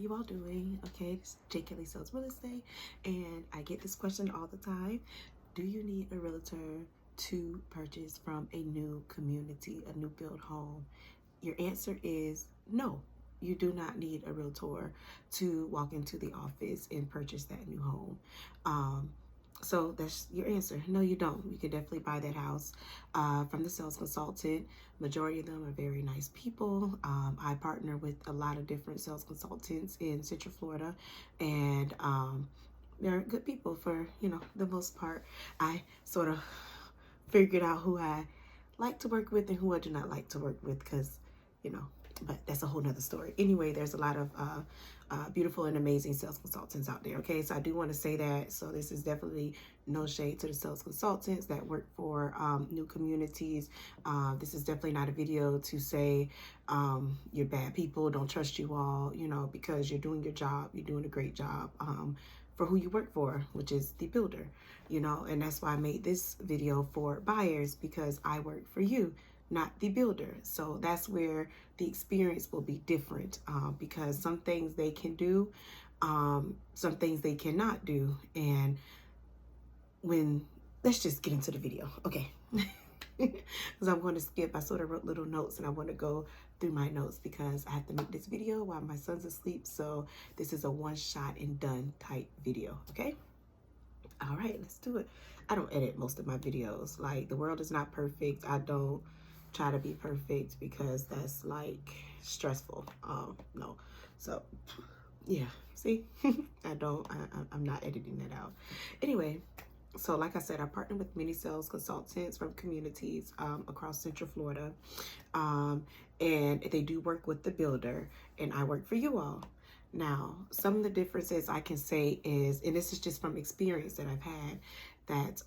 you all doing? Okay, this is JKellysells Real Estate, and I get this question all the time. Do you need a realtor to purchase from a new community, a new build home? Your answer is no. You do not need a realtor to walk into the office and purchase that new home. So that's your answer. No, you don't. You can definitely buy that house from the sales consultant. Majority of them are very nice people. I partner with a lot of different sales consultants in Central Florida, and they're good people for, the most part. I sort of figured out who I like to work with and who I do not like to work with because, but that's a whole nother story. Anyway, there's a lot of beautiful and amazing sales consultants out there. Okay, so I do want to say that. So this is definitely no shade to the sales consultants that work for new communities. This is definitely not a video to say you're bad people, don't trust you all, because you're doing your job, you're doing a great job for who you work for, which is the builder, and that's why I made this video for buyers, because I work for you, not the builder. So that's where the experience will be different, because some things they can do, some things they cannot do. And let's just get into the video, okay? Because I'm going to skip. I sort of wrote little notes and I want to go through my notes because I have to make this video while my son's asleep. So this is a one shot and done type video, okay? All right, let's do it. I don't edit most of my videos. Like, the world is not perfect. I don't try to be perfect because that's like stressful. No. So yeah, see, I'm not editing that out. Anyway, so like I said, I partner with many sales consultants from communities across Central Florida, and they do work with the builder, and I work for you all. Now, some of the differences I can say is, and this is just from experience that I've had, that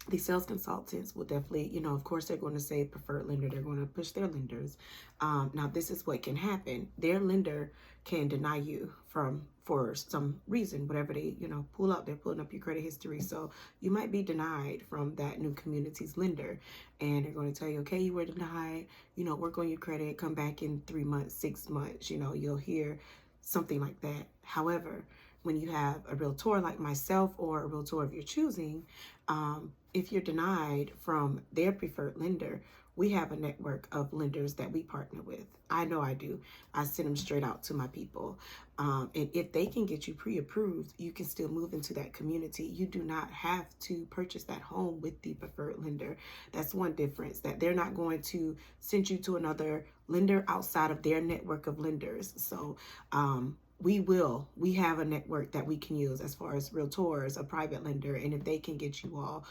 the sales consultants will definitely, of course, they're going to say preferred lender. They're going to push their lenders. Now, this is what can happen. Their lender can deny you for some reason, whatever they, pull up. They're pulling up your credit history. So you might be denied from that new community's lender. And they're going to tell you, okay, you were denied, work on your credit, come back in 3 months, 6 months, you'll hear something like that. However, when you have a realtor like myself or a realtor of your choosing, if you're denied from their preferred lender, we have a network of lenders that we partner with. I know I do. I send them straight out to my people. And if they can get you pre-approved, you can still move into that community. You do not have to purchase that home with the preferred lender. That's one difference, that they're not going to send you to another lender outside of their network of lenders. So, we have a network that we can use as far as realtors, a private lender, and if they can get you all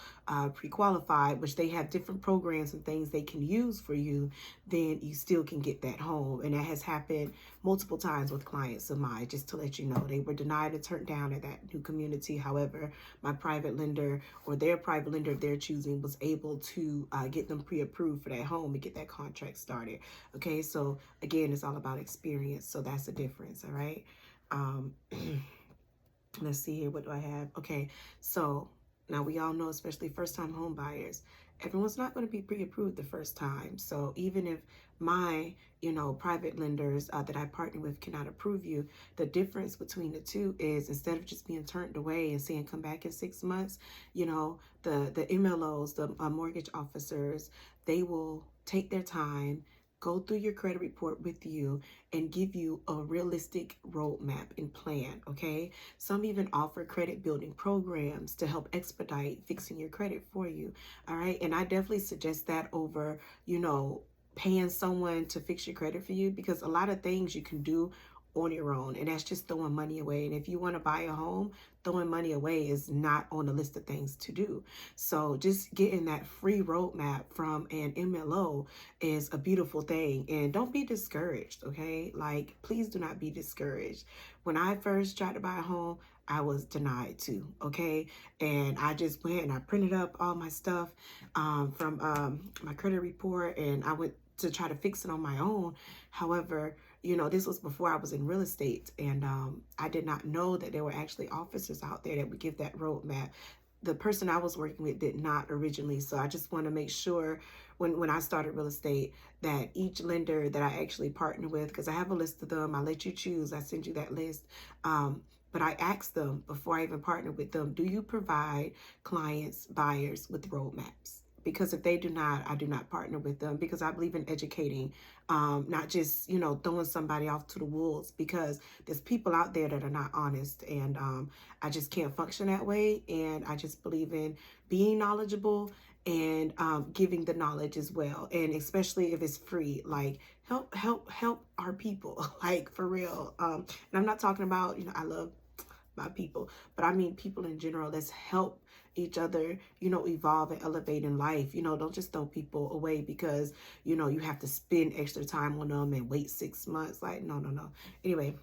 pre-qualified, which they have different programs and things they can use for you, then you still can get that home. And that has happened multiple times with clients of mine, just to let you know. They were denied and turned down at that new community. However, my private lender or their private lender of their choosing was able to get them pre-approved for that home and get that contract started. Okay, so again, it's all about experience. So that's the difference, all right? Let's see here. What do I have? Okay, so now we all know, especially first-time home buyers, everyone's not going to be pre-approved the first time. So even if my, private lenders that I partner with cannot approve you, the difference between the two is, instead of just being turned away and saying come back in 6 months, the MLOs, the mortgage officers, they will take their time, go through your credit report with you, and give you a realistic roadmap and plan, okay? Some even offer credit building programs to help expedite fixing your credit for you, all right? And I definitely suggest that over, paying someone to fix your credit for you, because a lot of things you can do on your own, and that's just throwing money away. And if you want to buy a home, throwing money away is not on the list of things to do. So just getting that free roadmap from an MLO is a beautiful thing. And don't be discouraged, okay? Like, please do not be discouraged. When I first tried to buy a home, I was denied too, okay? And I just went and I printed up all my stuff from my credit report, and I went to try to fix it on my own. However, this was before I was in real estate, and I did not know that there were actually officers out there that would give that roadmap. the person I was working with did not originally. So I just want to make sure when I started real estate that each lender that I actually partner with, because I have a list of them, I let you choose, I send you that list. But I asked them before I even partnered with them, do you provide clients, buyers with roadmaps? Because if they do not, I do not partner with them, because I believe in educating, not just, you know, throwing somebody off to the wolves, because there's people out there that are not honest, and I just can't function that way. And I just believe in being knowledgeable and giving the knowledge as well. And especially if it's free, like help our people, like for real. And I'm not talking about, you know, I love my people, but I mean people in general. Let's help each other, you know, evolve and elevate in life. You know, don't just throw people away because, you know, you have to spend extra time on them and wait 6 months. Like, no. Anyway,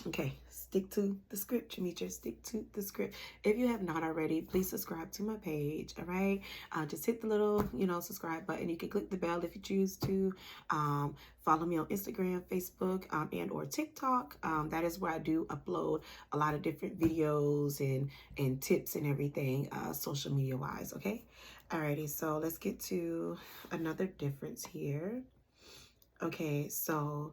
okay, stick to the script, Jamitra. Stick to the script. If you have not already, please subscribe to my page. All right, just hit the little, you know, subscribe button. You can click the bell if you choose to. Follow me on Instagram, Facebook, and or TikTok. That is where I do upload a lot of different videos and tips and everything, social media wise. Okay, alrighty. So let's get to another difference here. Okay, so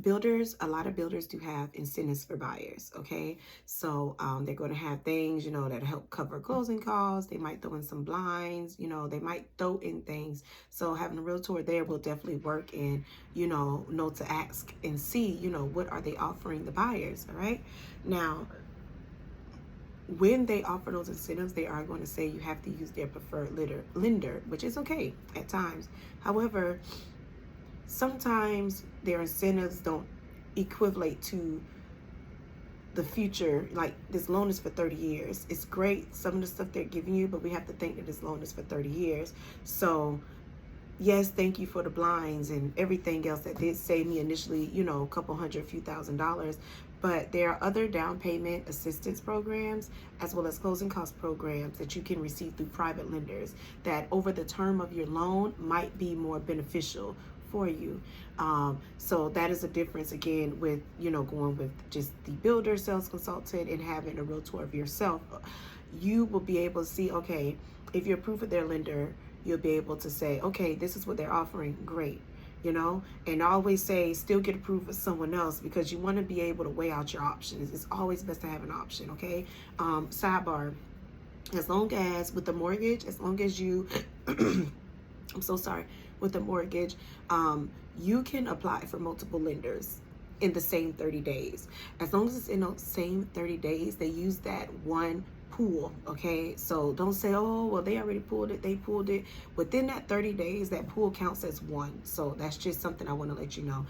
builders, a lot of builders do have incentives for buyers. Okay, so they're going to have things, you know, that help cover closing costs. They might throw in some blinds, you know, they might throw in things. So having a realtor there will definitely work, and you know to ask and see, you know, what are they offering the buyers. All right, now when they offer those incentives, they are going to say you have to use their preferred lender, which is okay at times. However, sometimes their incentives don't equivalent to the future. Like, this loan is for 30 years. It's great, some of the stuff they're giving you, but we have to think that this loan is for 30 years. So yes, thank you for the blinds and everything else that did save me initially, you know, a couple hundred, few $1,000s. But there are other down payment assistance programs as well as closing cost programs that you can receive through private lenders that over the term of your loan might be more beneficial for you. So that is a difference again with, you know, going with just the builder sales consultant and having a realtor of yourself. You will be able to see, okay, if you're approved with their lender, you'll be able to say, okay, this is what they're offering, great, you know. And I always say still get approved with someone else, because you want to be able to weigh out your options. It's always best to have an option. Okay, sidebar, as long as with the mortgage, as long as you I'm so sorry, with the mortgage, you can apply for multiple lenders in the same 30 days. As long as it's in those same 30 days, they use that one pool. Okay, so don't say, oh well, they already pulled it, they pulled it. Within that 30 days, that pool counts as one. So that's just something I want to let you know.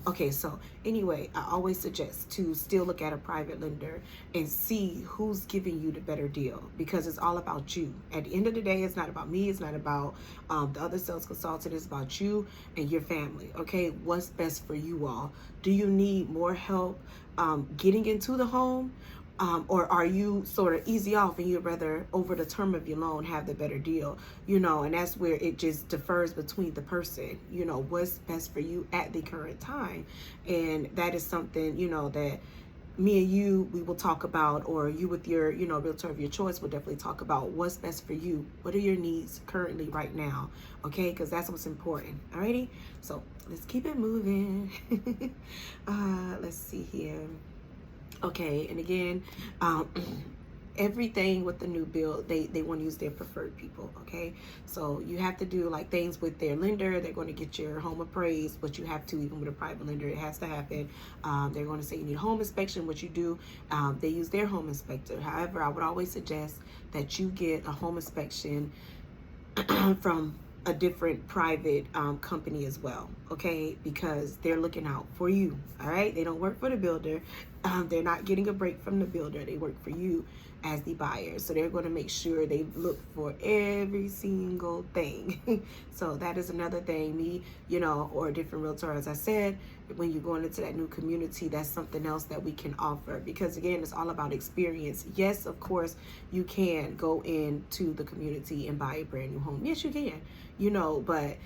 Okay, so anyway, I always suggest to still look at a private lender and see who's giving you the better deal, because it's all about you. At the end of the day, it's not about me, it's not about the other sales consultant, it's about you and your family. Okay, what's best for you all? Do you need more help getting into the home? Or are you sort of easy off and you'd rather over the term of your loan have the better deal, you know? And that's where it just differs between the person, you know, what's best for you at the current time. And that is something, you know, that me and you, we will talk about, or you with your, you know, realtor of your choice will definitely talk about what's best for you. What are your needs currently right now? Okay, because that's what's important. Alrighty, so let's keep it moving. Let's see here. Okay, and again, everything with the new build, they want to use their preferred people. Okay, so you have to do like things with their lender. They're going to get your home appraised, but you have to, even with a private lender, it has to happen. They're going to say you need a home inspection, which you do. They use their home inspector. However, I would always suggest that you get a home inspection from a different private company as well, okay, because they're looking out for you. All right, they don't work for the builder. They're not getting a break from the builder. They work for you as the buyer, so they're going to make sure they look for every single thing. So that is another thing. Me, you know, or a different realtor, as I said, when you're going into that new community, that's something else that we can offer, because again, it's all about experience. Yes, of course, you can go into the community and buy a brand new home. Yes, you can, you know, but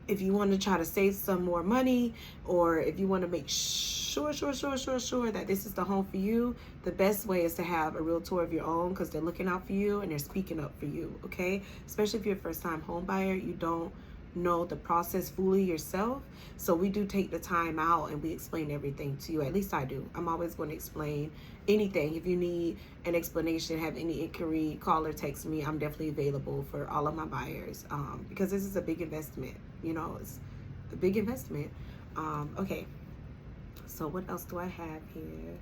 if you want to try to save some more money, or if you want to make sure that this is the home for you, the best way is to have a realtor of your own, because they're looking out for you and they're speaking up for you, okay? Especially if you're a first-time home buyer, you don't know the process fully yourself. So we do take the time out and we explain everything to you. At least I do. I'm always going to explain anything. If you need an explanation, have any inquiry, call or text me. I'm definitely available for all of my buyers, because this is a big investment. You know, it's a big investment. Okay, so what else do I have here?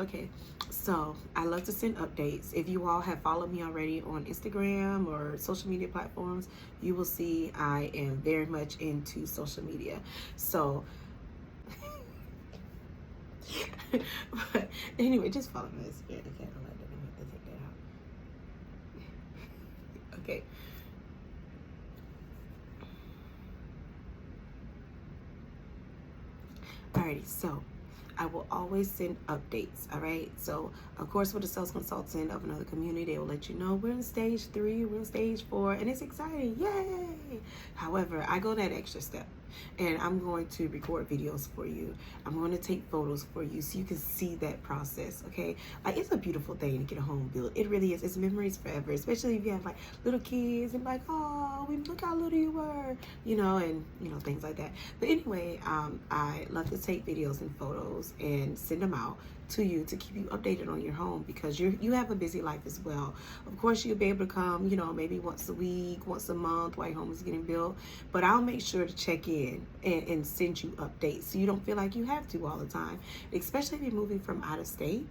Okay, so I love to send updates. If you all have followed me already on Instagram or social media platforms, you will see I am very much into social media. So but anyway, just follow me on Instagram. Okay, I don't like that. I'm gonna have to take that out. Okay. Alrighty, so I will always send updates, all right? So, of course, with a sales consultant of another community, they will let you know we're in stage 3, we're in stage 4, and it's exciting, yay! However, I go that extra step, and I'm going to record videos for you. I'm going to take photos for you so you can see that process, okay? Like, it's a beautiful thing to get a home built. It really is. It's memories forever, especially if you have, like, little kids and, like, oh, look how little you were, you know, and, you know, things like that. But anyway, I love to take videos and photos and send them out to you to keep you updated on your home, because you have a busy life as well. Of course, you'll be able to come, you know, maybe once a week, once a month while your home is getting built, but I'll make sure to check in and send you updates so you don't feel like you have to all the time, especially if you're moving from out of state.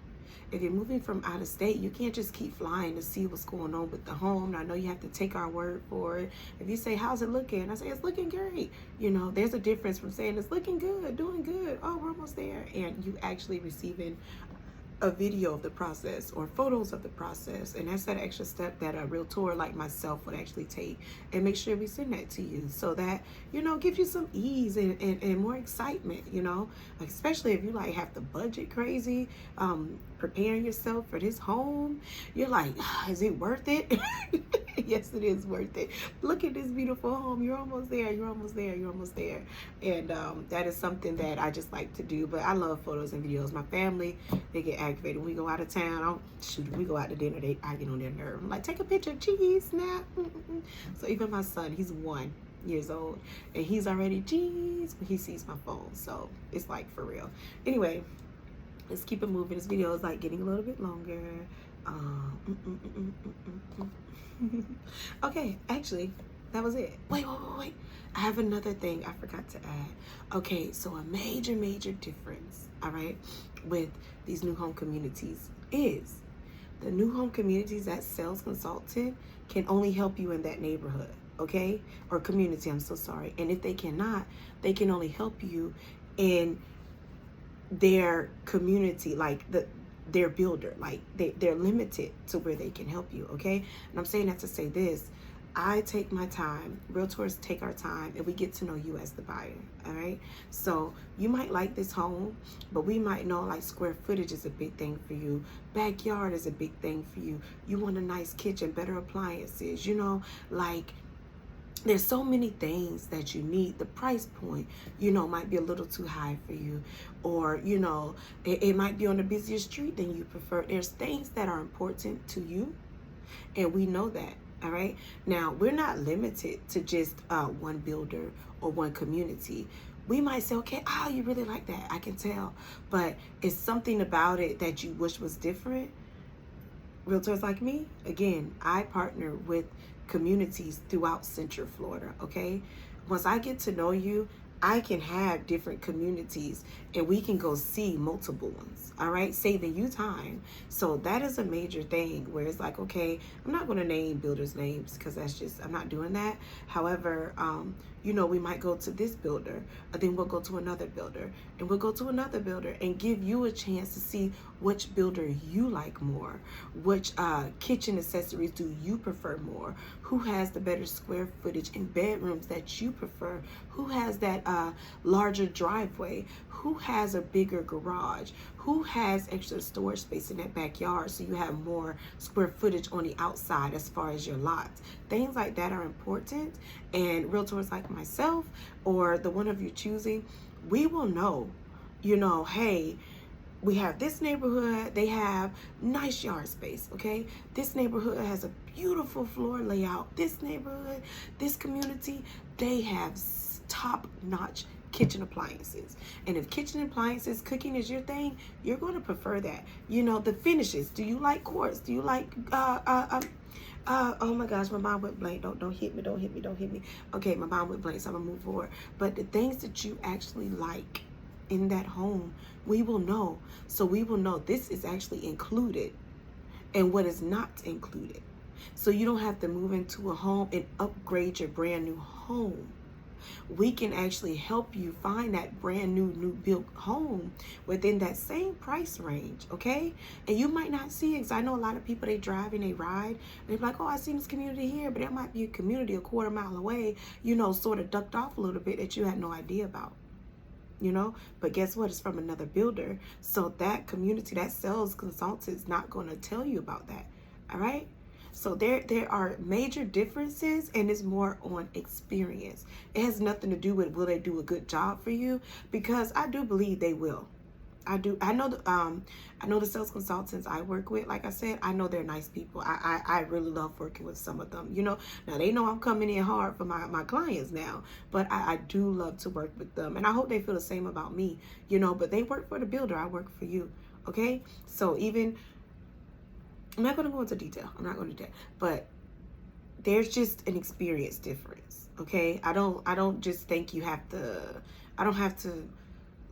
If you're moving from out of state, you can't just keep flying to see what's going on with the home. I know you have to take our word for it. If you say, how's it looking? I say, it's looking great. You know, there's a difference from saying it's looking good, doing good, oh, we're almost there, and you actually receiving a video of the process or photos of the process. And that's that extra step that a realtor like myself would actually take, and make sure we send that to you so that, you know, gives you some ease and more excitement, you know, like, especially if you like have to budget crazy, preparing yourself for this home. You're like, is it worth it? Yes, it is worth it. Look at this beautiful home. You're almost there. You're almost there. You're almost there. And that is something that I just like to do. But I love photos and videos. My family, they get aggravated when we go out of town. We go out to dinner, I get on their nerve. I'm like, take a picture, cheese, snap. So even my son, he's 1 years old, and he's already geez when he sees my phone. So it's like for real. Anyway, let's keep it moving. This video is like getting a little bit longer. Okay, actually, that was it. Wait. I have another thing I forgot to add. Okay, so a major difference, all right, with these new home communities is the new home communities, that sales consultant can only help you in that neighborhood, okay? Or community, I'm so sorry. And if they cannot, they can only help you in their community, like their builder. Like they're limited to where they can help you, okay? And I'm saying that to say this. I take my time, realtors take our time, and we get to know you as the buyer, all right? So you might like this home, but we might know like square footage is a big thing for you. Backyard is a big thing for you. You want a nice kitchen, better appliances, you know, like there's so many things that you need. The price point, you know, might be a little too high for you, or, you know, it might be on a busier street than you prefer. There's things that are important to you, and we know that. All right. Now, we're not limited to just one builder or one community. We might say, okay, oh, you really like that. I can tell. But it's something about it that you wish was different. Realtors like me, again, I partner with communities throughout Central Florida. Okay. Once I get to know you, I can have different communities and we can go see multiple ones, all right? Saving you time. So that is a major thing where it's like, okay, I'm not going to name builders' names because that's just, I'm not doing that. However, you know, we might go to this builder, and then we'll go to another builder, and we'll go to another builder and give you a chance to see which builder you like more, which kitchen accessories do you prefer more, who has the better square footage in bedrooms that you prefer, who has that larger driveway, who has a bigger garage, who has extra storage space in that backyard so you have more square footage on the outside as far as your lots. Things like that are important, and realtors like myself or the one of you choosing, we will know, you know, hey, we have this neighborhood, they have nice yard space, okay? This neighborhood has a beautiful floor layout. This neighborhood, this community, they have top-notch kitchen appliances. And if kitchen appliances, cooking is your thing, you're going to prefer that. You know, the finishes. Do you like quartz? Do you like oh my gosh, my mind went blank. Don't hit me. Okay, my mind went blank, so I'm gonna move forward. But the things that you actually like in that home, we will know. So we will know this is actually included and what is not included. So you don't have to move into a home and upgrade your brand new home. We can actually help you find that brand new built home within that same price range, okay? And you might not see it, because I know a lot of people, they drive and they ride, and they're like, oh, I see this community here, but there might be a community a quarter mile away, you know, sort of ducked off a little bit that you had no idea about. You know, but guess what? It's from another builder. So that community, that sales consultant is not going to tell you about that. All right. So there are major differences, and it's more on experience. It has nothing to do with will they do a good job for you, because I do believe they will. I know the sales consultants I work with, like I said, I know they're nice people. I really love working with some of them. You know, now they know I'm coming in hard for my clients now, but I do love to work with them, and I hope they feel the same about me, you know. But they work for the builder, I work for you, okay? So even, I'm not going to go into detail. I'm not going to do that, but there's just an experience difference, okay? I don't just think you have to, I don't have to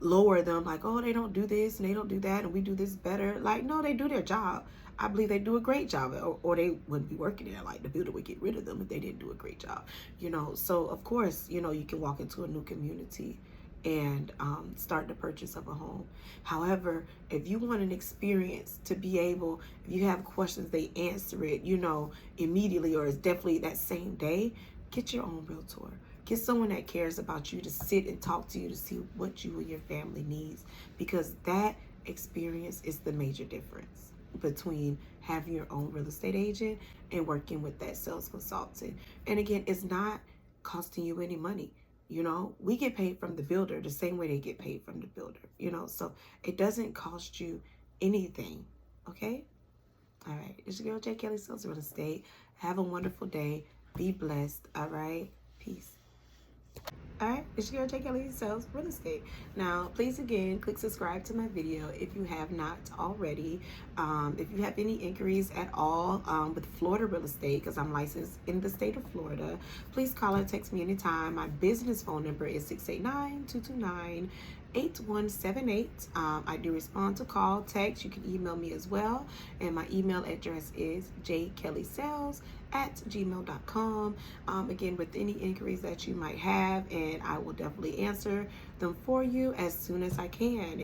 lower them like, oh, they don't do this and they don't do that and we do this better. Like, no, they do their job. I believe they do a great job, or they wouldn't be working there. Like, the builder would get rid of them if they didn't do a great job, you know. So of course, you know, you can walk into a new community and start the purchase of a home. However, if you want an experience to be able, if you have questions, they answer it, you know, immediately, or it's definitely that same day, get your own realtor. Get someone that cares about you to sit and talk to you to see what you and your family needs, because that experience is the major difference between having your own real estate agent and working with that sales consultant. And again, it's not costing you any money. You know, we get paid from the builder the same way they get paid from the builder, you know, so it doesn't cost you anything, okay? All right, it's your girl, Jkellysells Real Estate. Have a wonderful day. Be blessed, all right? Peace. All right, it's your girl, Jkellysells Real Estate. Now, please, again, click subscribe to my video if you have not already. If you have any inquiries at all with Florida real estate, because I'm licensed in the state of Florida, please call or text me anytime. My business phone number is 689-229-8178. I do respond to call, text. You can email me as well. And my email address is jkellysells@gmail.com. Again, with any inquiries that you might have, and I will definitely answer them for you as soon as I can.